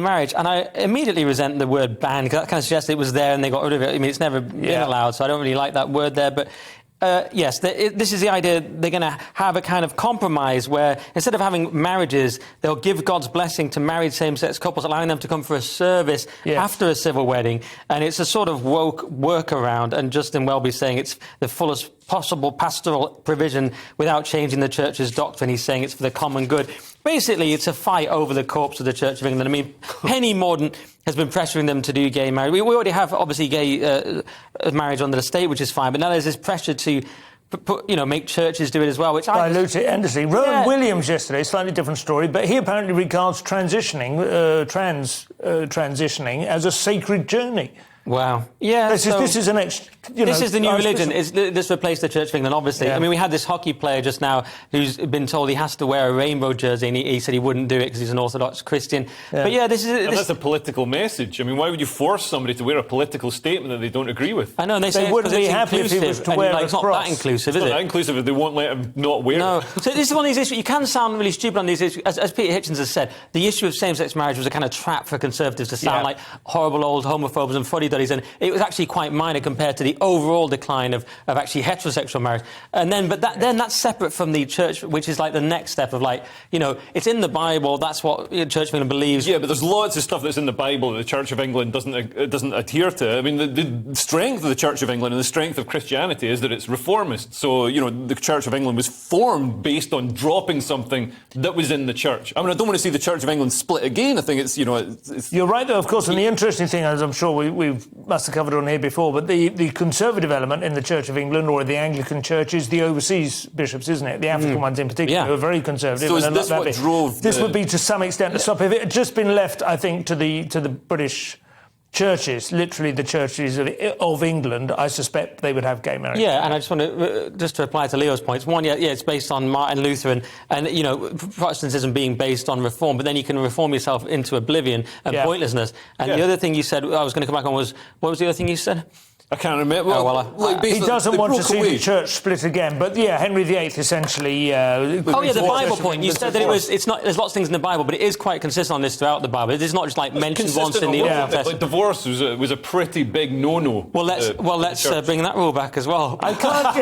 marriage, and I immediately resent the word ban, because that kind of suggests it was there and they got rid of it. I mean, it's never been allowed, so I don't really like that word there. But yes, this is the idea. They're going to have a kind of compromise where instead of having marriages, they'll give God's blessing to married same-sex couples, allowing them to come for a service after a civil wedding. And it's a sort of woke workaround. And Justin Welby saying it's the fullest possible pastoral provision without changing the church's doctrine. He's saying it's for the common good. Basically, it's a fight over the corpse of the Church of England. I mean, Penny Mordaunt has been pressuring them to do gay marriage. We already have, obviously, gay marriage under the state, which is fine. But now there's this pressure to make churches do it as well, which dilute it endlessly. Rowan Williams yesterday, slightly different story, but he apparently regards transitioning as a sacred journey. Wow. Yeah. This is the new religion. This replaced the Church of England, obviously. Yeah. I mean, we had this hockey player just now who's been told he has to wear a rainbow jersey, and he said he wouldn't do it because he's an Orthodox Christian. Yeah. But yeah, that's a political message. I mean, why would you force somebody to wear a political statement that they don't agree with? I know, and they wouldn't be happy if he was to wear a cross. It's not that inclusive, is it? It's not that inclusive if they won't let him not wear it. No. So this is one of these issues. You can sound really stupid on these issues. As Peter Hitchens has said, the issue of same-sex marriage was a kind of trap for Conservatives to sound like horrible old homophobes and fuddy-duddies, and it was actually quite minor compared to the overall decline of actually heterosexual marriage. And then, then that's separate from the church, which is like the next step of it's in the Bible. That's what the Church of England believes. Yeah, but there's lots of stuff that's in the Bible that the Church of England doesn't adhere to. I mean, the strength of the Church of England and the strength of Christianity is that it's reformist. So, the Church of England was formed based on dropping something that was in the church. I mean, I don't want to see the Church of England split again. I think it's. You're right, though, of course, and the interesting thing, as I'm sure we must have covered on here before, but the conservative element in the Church of England or the Anglican Church is the overseas bishops, isn't it? The African ones in particular, who are very conservative. So is this what drove this would be to some extent the stop. If it had just been left, I think, to the British churches, literally the churches of England, I suspect they would have gay marriage. Yeah, and I just want to reply to Leo's points. One, it's based on Martin Luther and Protestantism being based on reform, but then you can reform yourself into oblivion and pointlessness. And the other thing you said, I was going to come back on, was, what was the other thing you said? I can't remember. He doesn't want to see the church split again. But Henry VIII essentially. The Bible point. You said that it's not. There's lots of things in the Bible, but it is quite consistent on this throughout the Bible. It is not just like mentioned once in the Old Testament. Like divorce was a pretty big no-no. Well, let's bring that rule back as well. I can't.